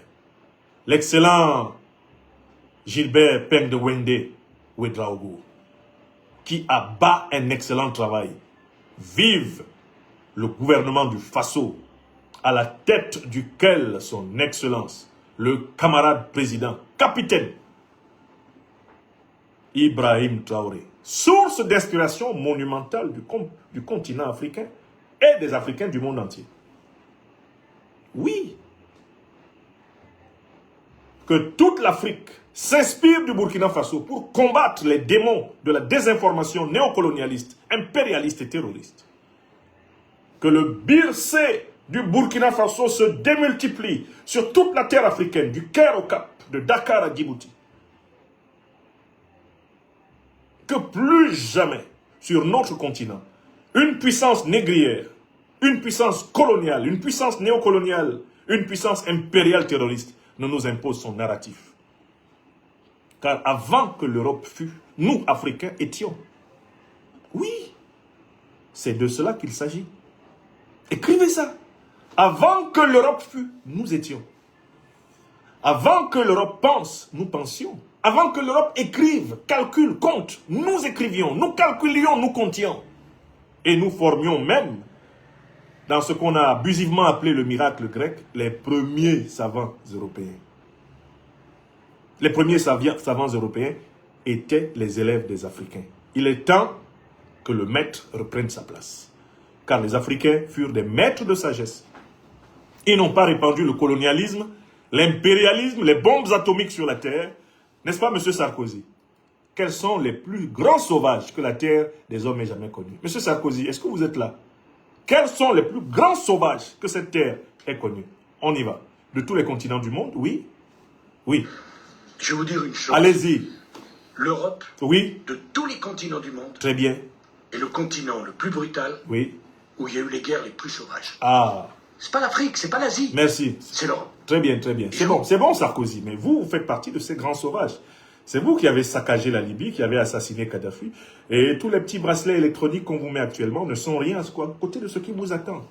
l'excellent Gilbert Peng de Wende Ouedraogo, qui abat un excellent travail. Vive le gouvernement du Faso, à la tête duquel son excellence, le camarade président, capitaine Ibrahim Traoré, source d'inspiration monumentale du continent africain et des Africains du monde entier. Oui, que toute l'Afrique s'inspire du Burkina Faso pour combattre les démons de la désinformation néocolonialiste, impérialiste et terroriste. Que le Bir-C du Burkina Faso se démultiplie sur toute la terre africaine, du Caire au Cap, de Dakar à Djibouti. Que plus jamais, sur notre continent, une puissance négrière, une puissance coloniale, une puissance néocoloniale, une puissance impériale terroriste ne nous impose son narratif. Car avant que l'Europe fût, nous, Africains, étions. Oui, c'est de cela qu'il s'agit. Écrivez ça. Avant que l'Europe fût, nous étions. Avant que l'Europe pense, nous pensions. Avant que l'Europe écrive, calcule, compte, nous écrivions, nous calculions, nous comptions. Et nous formions même, dans ce qu'on a abusivement appelé le miracle grec, les premiers savants européens. Les premiers savants européens étaient les élèves des Africains. Il est temps que le maître reprenne sa place. Car les Africains furent des maîtres de sagesse. Ils n'ont pas répandu le colonialisme, l'impérialisme, les bombes atomiques sur la terre. N'est-ce pas, M. Sarkozy? Quels sont les plus grands sauvages que la terre des hommes ait jamais connus? M. Sarkozy, est-ce que vous êtes là? Quels sont les plus grands sauvages que cette terre ait connus? On y va. De tous les continents du monde, oui? Oui. Je vais vous dire une chose. Allez-y. L'Europe, oui, de tous les continents du monde, très bien, est le continent le plus brutal, oui, où il y a eu les guerres les plus sauvages. Ah, C'est pas l'Afrique, c'est pas l'Asie. merci. C'est l'Europe. Très bien, très bien. C'est bon Sarkozy, mais vous faites partie de ces grands sauvages. C'est vous qui avez saccagé la Libye, qui avez assassiné Kadhafi. Et tous les petits bracelets électroniques qu'on vous met actuellement ne sont rien à côté de ce qui vous attend.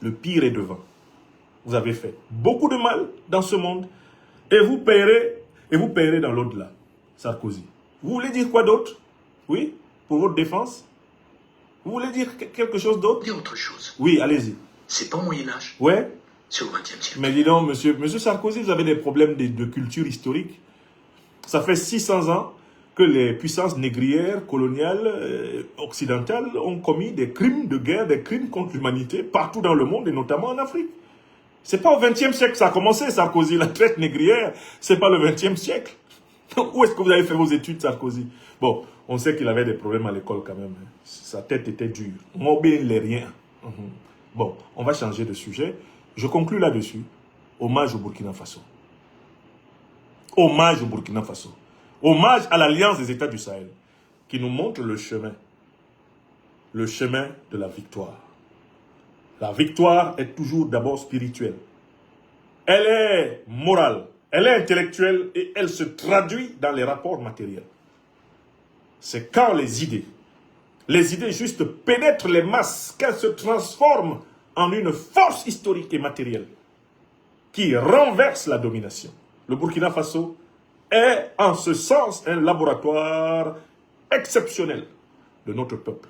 Le pire est devant. Vous avez fait beaucoup de mal dans ce monde et vous paierez dans l'au-delà. Sarkozy. Vous voulez dire quoi d'autre? Oui, pour votre défense? Vous voulez dire quelque chose d'autre? Dis autre chose. Oui, allez-y. C'est pas au Moyen-Âge, Ouais. c'est au XXe siècle. Mais dis donc, monsieur Sarkozy, vous avez des problèmes de culture historique. Ça fait 600 ans que les puissances négrières, coloniales, occidentales ont commis des crimes de guerre, des crimes contre l'humanité partout dans le monde et notamment en Afrique. C'est pas au XXe siècle que ça a commencé, Sarkozy. La traite négrière, c'est pas le XXe siècle. Où est-ce que vous avez fait vos études, Sarkozy? Bon, on sait qu'il avait des problèmes à l'école quand même. Sa tête était dure. Mobile les rien. Bon, on va changer de sujet. Je conclue là-dessus. Hommage au Burkina Faso. Hommage au Burkina Faso. Hommage à l'Alliance des États du Sahel, qui nous montre le chemin. Le chemin de la victoire. La victoire est toujours d'abord spirituelle. Elle est morale, elle est intellectuelle et elle se traduit dans les rapports matériels. C'est quand les idées juste pénètrent les masses, qu'elles se transforment en une force historique et matérielle qui renverse la domination. Le Burkina Faso est en ce sens un laboratoire exceptionnel de notre peuple.